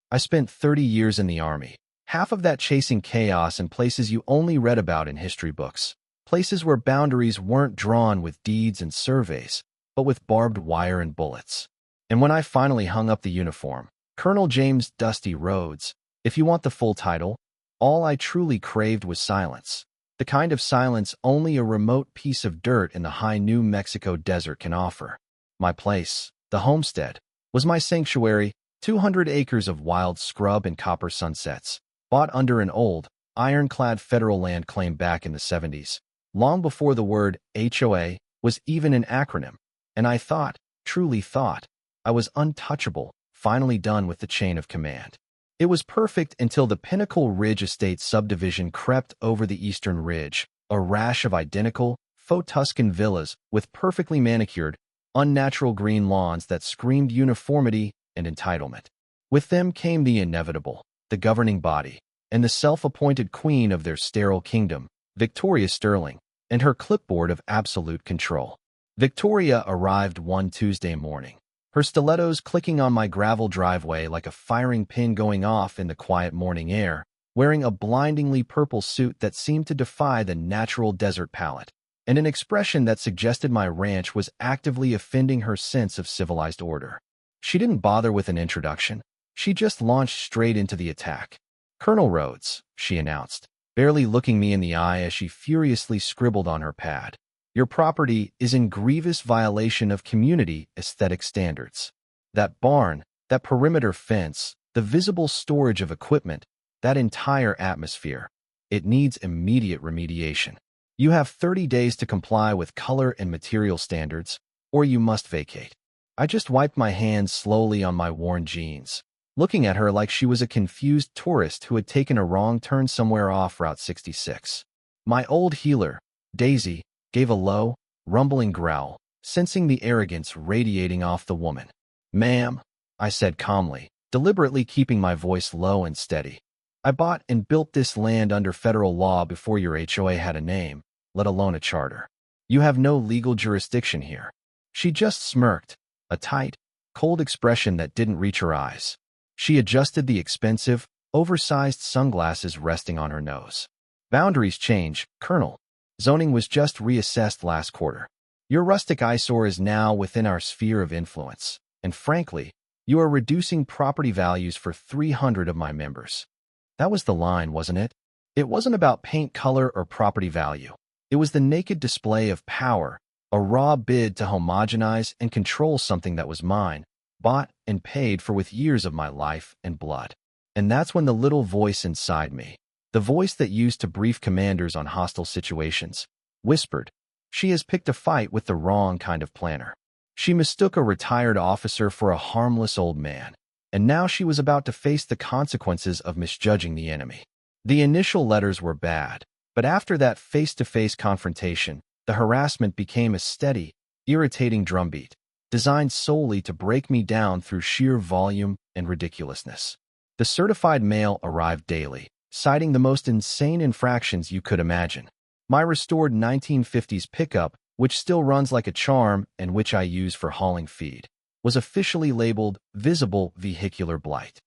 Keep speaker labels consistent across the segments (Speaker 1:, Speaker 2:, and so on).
Speaker 1: I spent 30 years in the army, half of that chasing chaos in places you only read about in history books, places where boundaries weren't drawn with deeds and surveys, but with barbed wire and bullets. And when I finally hung up the uniform, Colonel James Dusty Rhodes, if you want the full title, all I truly craved was silence. The kind of silence only a remote piece of dirt in the high New Mexico desert can offer. My place, the homestead, was my sanctuary, 200 acres of wild scrub and copper sunsets, bought under an old, ironclad federal land claim back in the 70s, long before the word HOA was even an acronym. And I thought, truly thought, I was untouchable, finally done with the chain of command. It was perfect until the Pinnacle Ridge Estate subdivision crept over the eastern ridge, a rash of identical, faux Tuscan villas with perfectly manicured, unnatural green lawns that screamed uniformity and entitlement. With them came the inevitable, the governing body, and the self-appointed queen of their sterile kingdom, Victoria Sterling, and her clipboard of absolute control. Victoria arrived one Tuesday morning, her stilettos clicking on my gravel driveway like a firing pin going off in the quiet morning air, wearing a blindingly purple suit that seemed to defy the natural desert palette, and an expression that suggested my ranch was actively offending her sense of civilized order. She didn't bother with an introduction. She just launched straight into the attack. "Colonel Rhodes," she announced, barely looking me in the eye as she furiously scribbled on her pad. "Your property is in grievous violation of community aesthetic standards. That barn, that perimeter fence, the visible storage of equipment, that entire atmosphere, it needs immediate remediation. You have 30 days to comply with color and material standards, or you must vacate." I just wiped my hands slowly on my worn jeans, looking at her like she was a confused tourist who had taken a wrong turn somewhere off Route 66. My old healer, Daisy, gave a low, rumbling growl, sensing the arrogance radiating off the woman. "Ma'am," I said calmly, deliberately keeping my voice low and steady, "I bought and built this land under federal law before your HOA had a name, let alone a charter. You have no legal jurisdiction here." She just smirked, a tight, cold expression that didn't reach her eyes. She adjusted the expensive, oversized sunglasses resting on her nose. "Boundaries change, Colonel. Zoning was just reassessed last quarter. Your rustic eyesore is now within our sphere of influence, and frankly, you are reducing property values for 300 of my members." That was the line, wasn't it? It wasn't about paint color or property value. It was the naked display of power, a raw bid to homogenize and control something that was mine, bought and paid for with years of my life and blood. And that's when the little voice inside me, the voice that used to brief commanders on hostile situations, whispered, "She has picked a fight with the wrong kind of planner." She mistook a retired officer for a harmless old man, and now she was about to face the consequences of misjudging the enemy. The initial letters were bad, but after that face-to-face confrontation, the harassment became a steady, irritating drumbeat, designed solely to break me down through sheer volume and ridiculousness. The certified mail arrived daily, citing the most insane infractions you could imagine. My restored 1950s pickup, which still runs like a charm and which I use for hauling feed, was officially labeled Visible Vehicular Blight.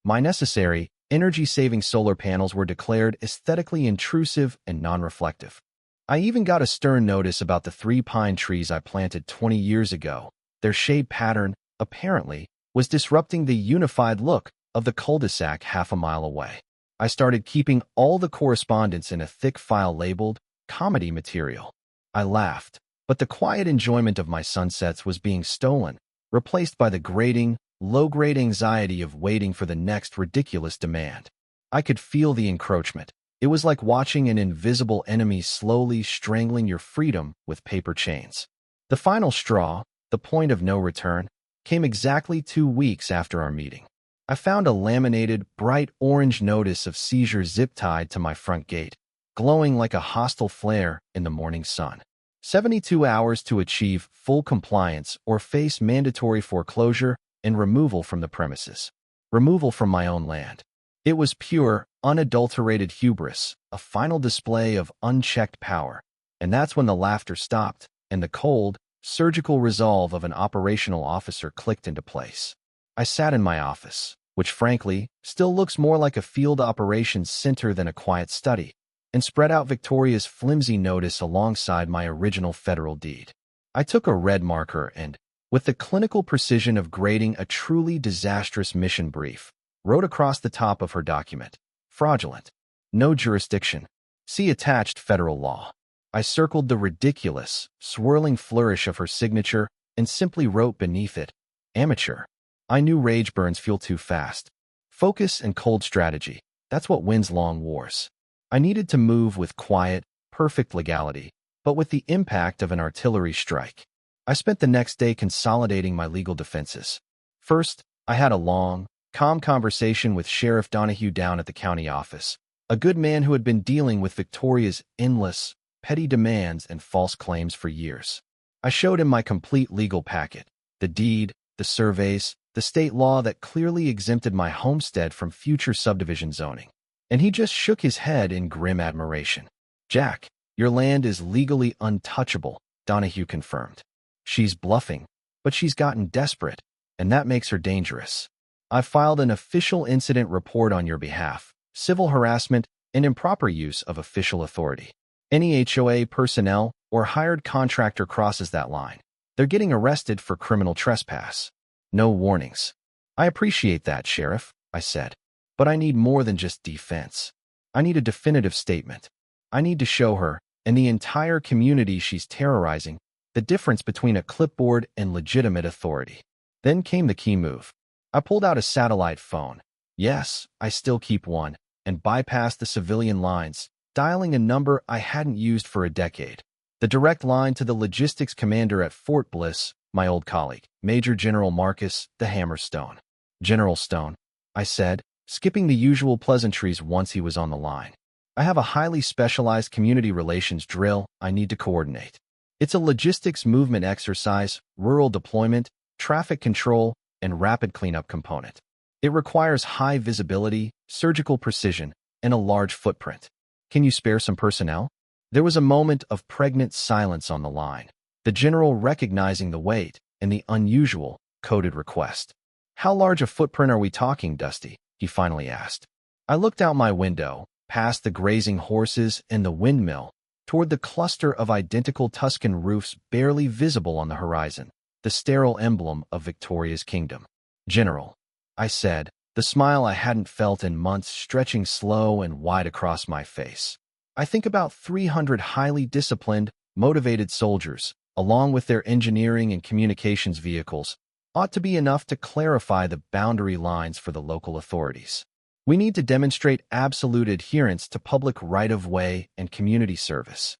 Speaker 1: My necessary, energy-saving solar panels were declared aesthetically intrusive and non-reflective. I even got a stern notice about the 3 pine trees I planted 20 years ago. Their shade pattern, apparently, was disrupting the unified look of the cul-de-sac half a mile away. I started keeping all the correspondence in a thick file labeled comedy material. I laughed, but the quiet enjoyment of my sunsets was being stolen, replaced by the grating, low-grade anxiety of waiting for the next ridiculous demand. I could feel the encroachment. It was like watching an invisible enemy slowly strangling your freedom with paper chains. The final straw, the point of no return, came exactly 2 weeks after our meeting. I found a laminated, bright orange notice of seizure zip-tied to my front gate, glowing like a hostile flare in the morning sun. 72 hours to achieve full compliance or face mandatory foreclosure and removal from the premises. Removal from my own land. It was pure, unadulterated hubris, a final display of unchecked power. And that's when the laughter stopped, and the cold, surgical resolve of an operational officer clicked into place. I sat in my office, which frankly still looks more like a field operations center than a quiet study, and spread out Victoria's flimsy notice alongside my original federal deed. I took a red marker and, with the clinical precision of grading a truly disastrous mission brief, wrote across the top of her document, "Fraudulent. No jurisdiction. See attached federal law." I circled the ridiculous, swirling flourish of her signature and simply wrote beneath it, "Amateur." I knew rage burns fuel too fast. Focus and cold strategy, that's what wins long wars. I needed to move with quiet, perfect legality, but with the impact of an artillery strike. I spent the next day consolidating my legal defenses. First, I had a long, calm conversation with Sheriff Donahue down at the county office, a good man who had been dealing with Victoria's endless, petty demands and false claims for years. I showed him my complete legal packet, the deed, the surveys, the state law that clearly exempted my homestead from future subdivision zoning. And he just shook his head in grim admiration. "Jack, your land is legally untouchable," Donahue confirmed. "She's bluffing, but she's gotten desperate, and that makes her dangerous. I filed an official incident report on your behalf, civil harassment and improper use of official authority. Any HOA personnel or hired contractor crosses that line, they're getting arrested for criminal trespass. No warnings." "I appreciate that, Sheriff," I said, "but I need more than just defense. I need a definitive statement. I need to show her, and the entire community she's terrorizing, the difference between a clipboard and legitimate authority." Then came the key move. I pulled out a satellite phone. Yes, I still keep one, and bypassed the civilian lines, dialing a number I hadn't used for a decade. The direct line to the logistics commander at Fort Bliss, my old colleague, Major General Marcus the Hammer Stone. "General Stone," I said, skipping the usual pleasantries once he was on the line. "I have a highly specialized community relations drill I need to coordinate. It's a logistics movement exercise, rural deployment, traffic control, and rapid cleanup component. It requires high visibility, surgical precision, and a large footprint. Can you spare some personnel?" There was a moment of pregnant silence on the line, the general recognizing the weight and the unusual, coded request. "How large a footprint are we talking, Dusty?" he finally asked. I looked out my window, past the grazing horses and the windmill, toward the cluster of identical Tuscan roofs barely visible on the horizon, the sterile emblem of Victoria's kingdom. "General," I said, the smile I hadn't felt in months stretching slow and wide across my face. "I think about 300 highly disciplined, motivated soldiers, along with their engineering and communications vehicles, ought to be enough to clarify the boundary lines for the local authorities. We need to demonstrate absolute adherence to public right-of-way and community service."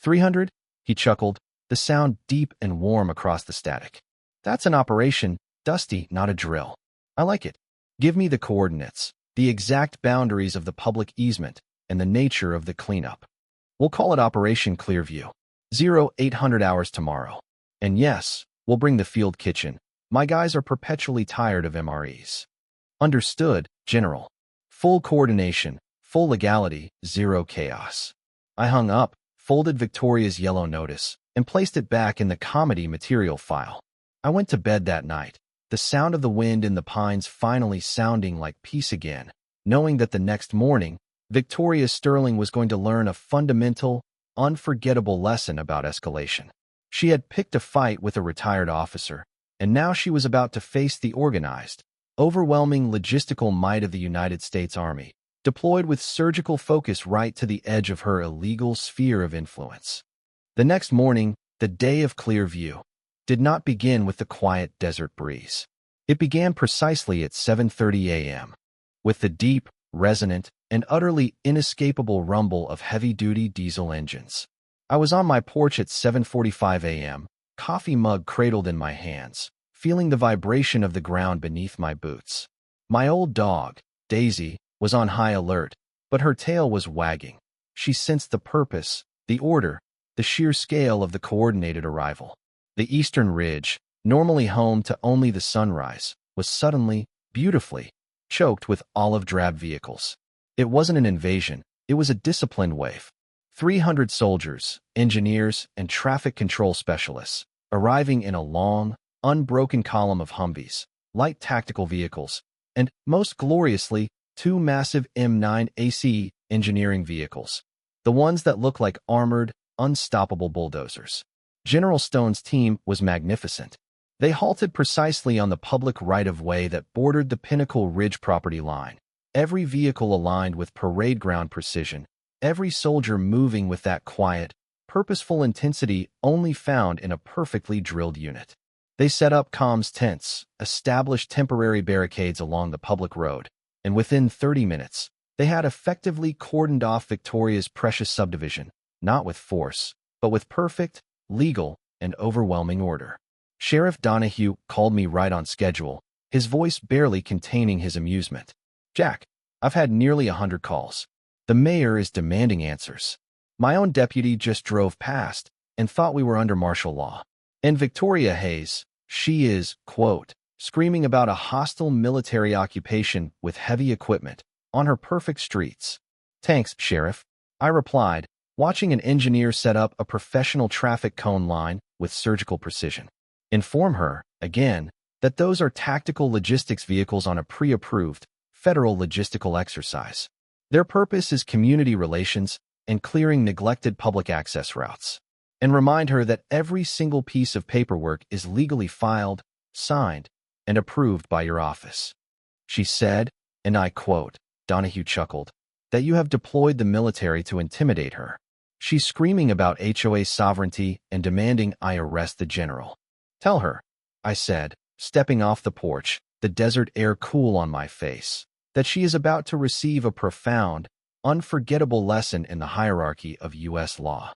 Speaker 1: 300? He chuckled, the sound deep and warm across the static. "That's an operation, Dusty, not a drill. I like it. Give me the coordinates, the exact boundaries of the public easement, and the nature of the cleanup. We'll call it Operation Clearview. 0800 hours tomorrow. And yes, we'll bring the field kitchen. My guys are perpetually tired of MREs." "Understood, General. Full coordination, full legality, zero chaos." I hung up, folded Victoria's yellow notice, and placed it back in the comedy material file. I went to bed that night, the sound of the wind in the pines finally sounding like peace again, knowing that the next morning, Victoria Sterling was going to learn a fundamental, unforgettable lesson about escalation. She had picked a fight with a retired officer, and now she was about to face the organized, overwhelming logistical might of the United States Army, deployed with surgical focus right to the edge of her illegal sphere of influence. The next morning, the day of Clearview, did not begin with the quiet desert breeze. It began precisely at 7:30 a.m., with the deep, resonant, and utterly inescapable rumble of heavy-duty diesel engines. I was on my porch at 7:45 a.m., coffee mug cradled in my hands, feeling the vibration of the ground beneath my boots. My old dog, Daisy, was on high alert, but her tail was wagging. She sensed the purpose, the order, the sheer scale of the coordinated arrival. The eastern ridge, normally home to only the sunrise, was suddenly, beautifully, choked with olive-drab vehicles. It wasn't an invasion, it was a disciplined wave. 300 soldiers, engineers, and traffic control specialists, arriving in a long, unbroken column of Humvees, light tactical vehicles, and, most gloriously, 2 massive M9 AC engineering vehicles, the ones that look like armored, unstoppable bulldozers. General Stone's team was magnificent. They halted precisely on the public right-of-way that bordered the Pinnacle Ridge property line, every vehicle aligned with parade ground precision, every soldier moving with that quiet, purposeful intensity only found in a perfectly drilled unit. They set up comms tents, established temporary barricades along the public road, and within 30 minutes, they had effectively cordoned off Victoria's precious subdivision, not with force, but with perfect, legal, and overwhelming order. Sheriff Donahue called me right on schedule, his voice barely containing his amusement. "Jack, I've had nearly 100 calls. The mayor is demanding answers. My own deputy just drove past and thought we were under martial law. And Victoria Hayes, she is, quote, screaming about a hostile military occupation with heavy equipment on her perfect streets." "Thanks, Sheriff," I replied, watching an engineer set up a professional traffic cone line with surgical precision. "Inform her, again, that those are tactical logistics vehicles on a pre-approved, federal logistical exercise. Their purpose is community relations and clearing neglected public access routes. And remind her that every single piece of paperwork is legally filed, signed, and approved by your office." She said, and I quote, Donahue chuckled, "that you have deployed the military to intimidate her. She's screaming about HOA sovereignty and demanding I arrest the general." "Tell her," I said, stepping off the porch, the desert air cool on my face, "that she is about to receive a profound, unforgettable lesson in the hierarchy of U.S. law."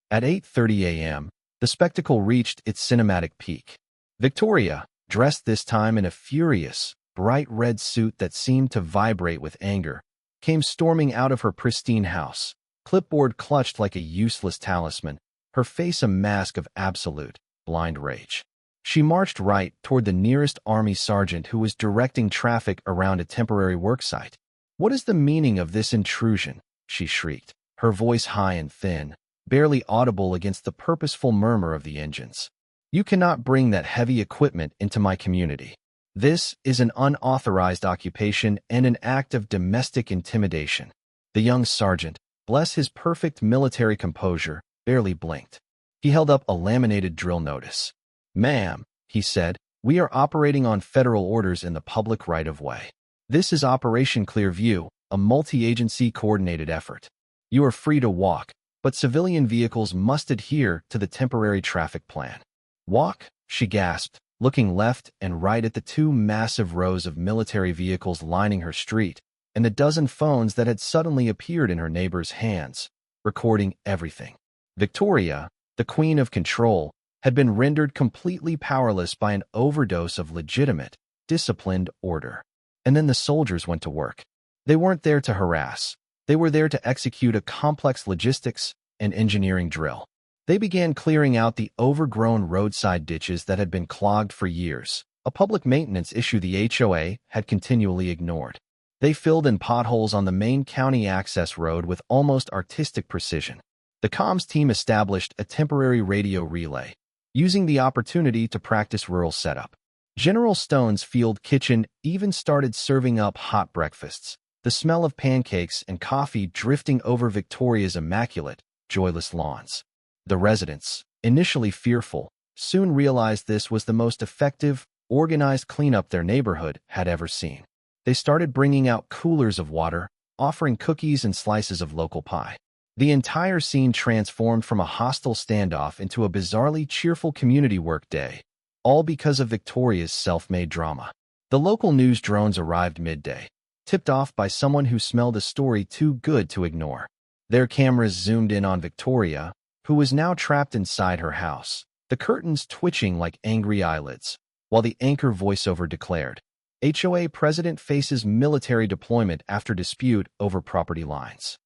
Speaker 1: At 8:30 a.m., the spectacle reached its cinematic peak. Victoria, dressed this time in a furious, bright red suit that seemed to vibrate with anger, came storming out of her pristine house, clipboard clutched like a useless talisman, her face a mask of absolute, blind rage. She marched right toward the nearest army sergeant who was directing traffic around a temporary worksite. "What is the meaning of this intrusion?" she shrieked, her voice high and thin, barely audible against the purposeful murmur of the engines. "You cannot bring that heavy equipment into my community. This is an unauthorized occupation and an act of domestic intimidation." The young sergeant, bless his perfect military composure, barely blinked. He held up a laminated drill notice. "Ma'am," he said, "we are operating on federal orders in the public right-of-way. This is Operation Clearview, a multi-agency coordinated effort. You are free to walk, but civilian vehicles must adhere to the temporary traffic plan." "Walk?" she gasped, looking left and right at the 2 massive rows of military vehicles lining her street and the dozen phones that had suddenly appeared in her neighbor's hands, recording everything. Victoria, the queen of control, had been rendered completely powerless by an overdose of legitimate, disciplined order. And then the soldiers went to work. They weren't there to harass. They were there to execute a complex logistics and engineering drill. They began clearing out the overgrown roadside ditches that had been clogged for years, a public maintenance issue the HOA had continually ignored. They filled in potholes on the main county access road with almost artistic precision. The comms team established a temporary radio relay, using the opportunity to practice rural setup. General Stone's field kitchen even started serving up hot breakfasts, the smell of pancakes and coffee drifting over Victoria's immaculate, joyless lawns. The residents, initially fearful, soon realized this was the most effective, organized cleanup their neighborhood had ever seen. They started bringing out coolers of water, offering cookies and slices of local pie. The entire scene transformed from a hostile standoff into a bizarrely cheerful community work day, all because of Victoria's self-made drama. The local news drones arrived midday, tipped off by someone who smelled a story too good to ignore. Their cameras zoomed in on Victoria, who was now trapped inside her house, the curtains twitching like angry eyelids, while the anchor voiceover declared, "HOA president faces military deployment after dispute over property lines."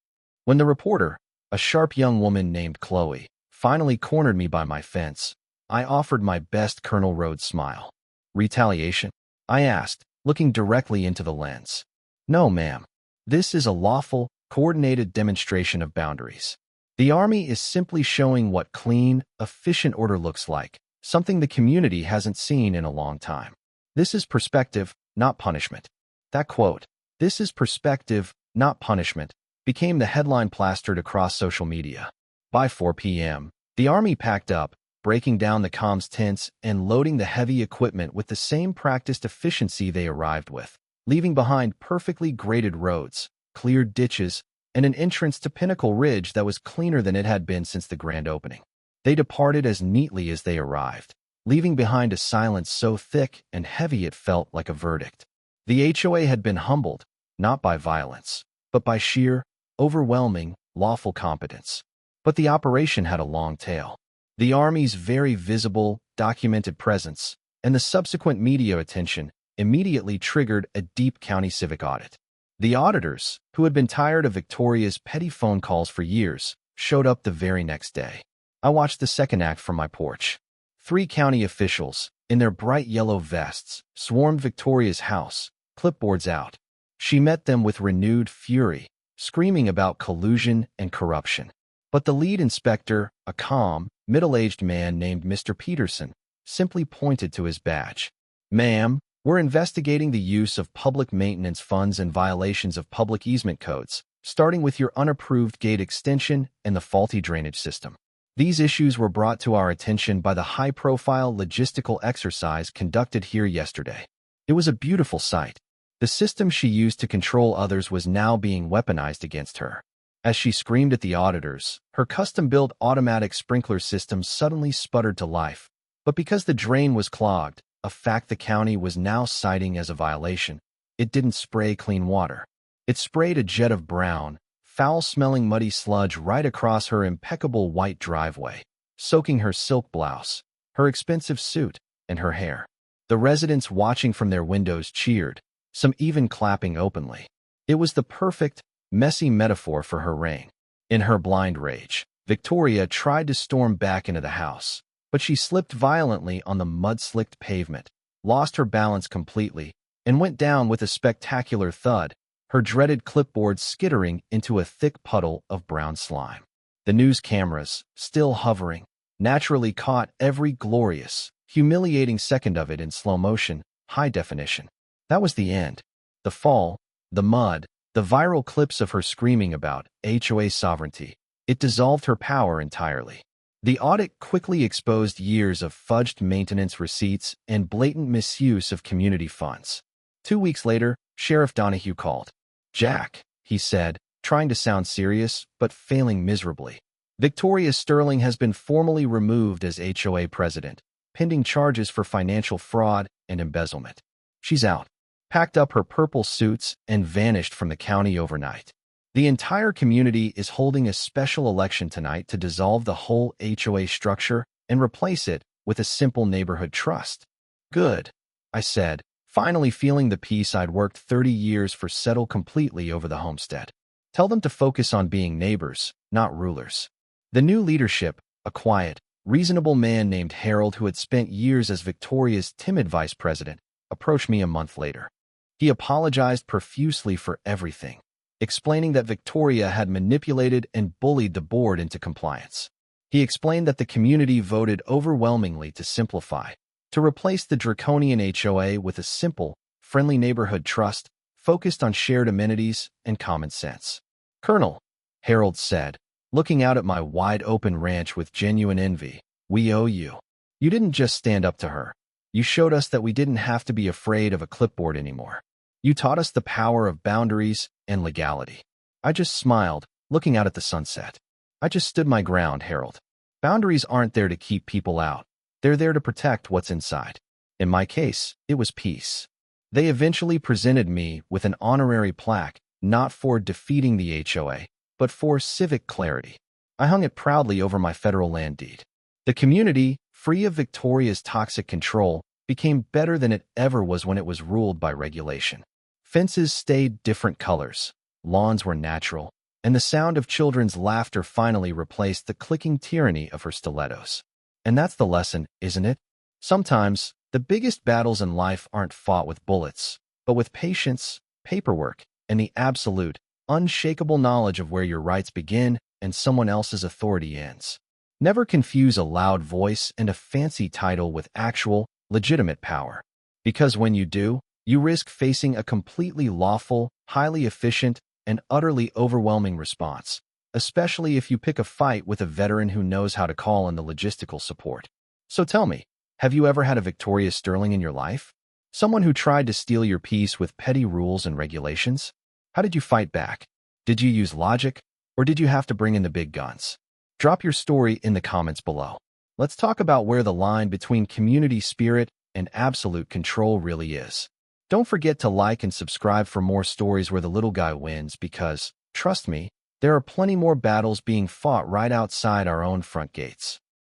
Speaker 1: When the reporter, a sharp young woman named Chloe, finally cornered me by my fence, I offered my best Colonel Rhodes smile. "Retaliation?" I asked, looking directly into the lens. "No, ma'am. This is a lawful, coordinated demonstration of boundaries. The Army is simply showing what clean, efficient order looks like, something the community hasn't seen in a long time. This is perspective, not punishment." That quote, "This is perspective, not punishment," became the headline plastered across social media. By 4 p.m., the Army packed up, breaking down the comms tents and loading the heavy equipment with the same practiced efficiency they arrived with, leaving behind perfectly graded roads, cleared ditches, and an entrance to Pinnacle Ridge that was cleaner than it had been since the grand opening. They departed as neatly as they arrived, leaving behind a silence so thick and heavy it felt like a verdict. The HOA had been humbled, not by violence, but by sheer, overwhelming, lawful competence. But the operation had a long tail. The Army's very visible, documented presence and the subsequent media attention immediately triggered a deep county civic audit. The auditors, who had been tired of Victoria's petty phone calls for years, showed up the very next day. I watched the second act from my porch. 3 county officials, in their bright yellow vests, swarmed Victoria's house, clipboards out. She met them with renewed fury, screaming about collusion and corruption. But the lead inspector, a calm, middle-aged man named Mr. Peterson, simply pointed to his badge. "Ma'am, we're investigating the use of public maintenance funds and violations of public easement codes, starting with your unapproved gate extension and the faulty drainage system. These issues were brought to our attention by the high-profile logistical exercise conducted here yesterday. It was a beautiful sight. The system she used to control others was now being weaponized against her." As she screamed at the auditors, her custom-built automatic sprinkler system suddenly sputtered to life. But because the drain was clogged, a fact the county was now citing as a violation, it didn't spray clean water. It sprayed a jet of brown, foul-smelling muddy sludge right across her impeccable white driveway, soaking her silk blouse, her expensive suit, and her hair. The residents watching from their windows cheered, some even clapping openly. It was the perfect, messy metaphor for her reign. In her blind rage, Victoria tried to storm back into the house, but she slipped violently on the mud-slicked pavement, lost her balance completely, and went down with a spectacular thud, her dreaded clipboard skittering into a thick puddle of brown slime. The news cameras, still hovering, naturally caught every glorious, humiliating second of it in slow motion, high definition. That was the end. The fall, the mud, the viral clips of her screaming about HOA sovereignty. It dissolved her power entirely. The audit quickly exposed years of fudged maintenance receipts and blatant misuse of community funds. 2 weeks later, Sheriff Donahue called. "Jack," he said, trying to sound serious, but failing miserably. "Victoria Sterling has been formally removed as HOA president, pending charges for financial fraud and embezzlement. She's out." Packed up her purple suits and vanished from the county overnight. The entire community is holding a special election tonight to dissolve the whole HOA structure and replace it with a simple neighborhood trust. "Good," I said, finally feeling the peace I'd worked 30 years for settle completely over the homestead. "Tell them to focus on being neighbors, not rulers." The new leadership, a quiet, reasonable man named Harold who had spent years as Victoria's timid vice president, approached me a month later. He apologized profusely for everything, explaining that Victoria had manipulated and bullied the board into compliance. He explained that the community voted overwhelmingly to simplify, to replace the draconian HOA with a simple, friendly neighborhood trust focused on shared amenities and common sense. "Colonel," Harold said, looking out at my wide-open ranch with genuine envy, "we owe you. You didn't just stand up to her. You showed us that we didn't have to be afraid of a clipboard anymore. You taught us the power of boundaries and legality." I just smiled, looking out at the sunset. "I just stood my ground, Harold. Boundaries aren't there to keep people out. They're there to protect what's inside." In my case, it was peace. They eventually presented me with an honorary plaque, not for defeating the HOA, but for civic clarity. I hung it proudly over my federal land deed. The community, free of Victoria's toxic control, became better than it ever was when it was ruled by regulation. Fences stayed different colors, lawns were natural, and the sound of children's laughter finally replaced the clicking tyranny of her stilettos. And that's the lesson, isn't it? Sometimes, the biggest battles in life aren't fought with bullets, but with patience, paperwork, and the absolute, unshakable knowledge of where your rights begin and someone else's authority ends. Never confuse a loud voice and a fancy title with actual, legitimate power. Because when you do, You risk facing a completely lawful, highly efficient, and utterly overwhelming response, especially if you pick a fight with a veteran who knows how to call in the logistical support. So tell me, have you ever had a Victoria Sterling in your life? Someone who tried to steal your peace with petty rules and regulations? How did you fight back? Did you use logic, or did you have to bring in the big guns? Drop your story in the comments below. Let's talk about where the line between community spirit and absolute control really is. Don't forget to like and subscribe for more stories where the little guy wins because, trust me, there are plenty more battles being fought right outside our own front gates.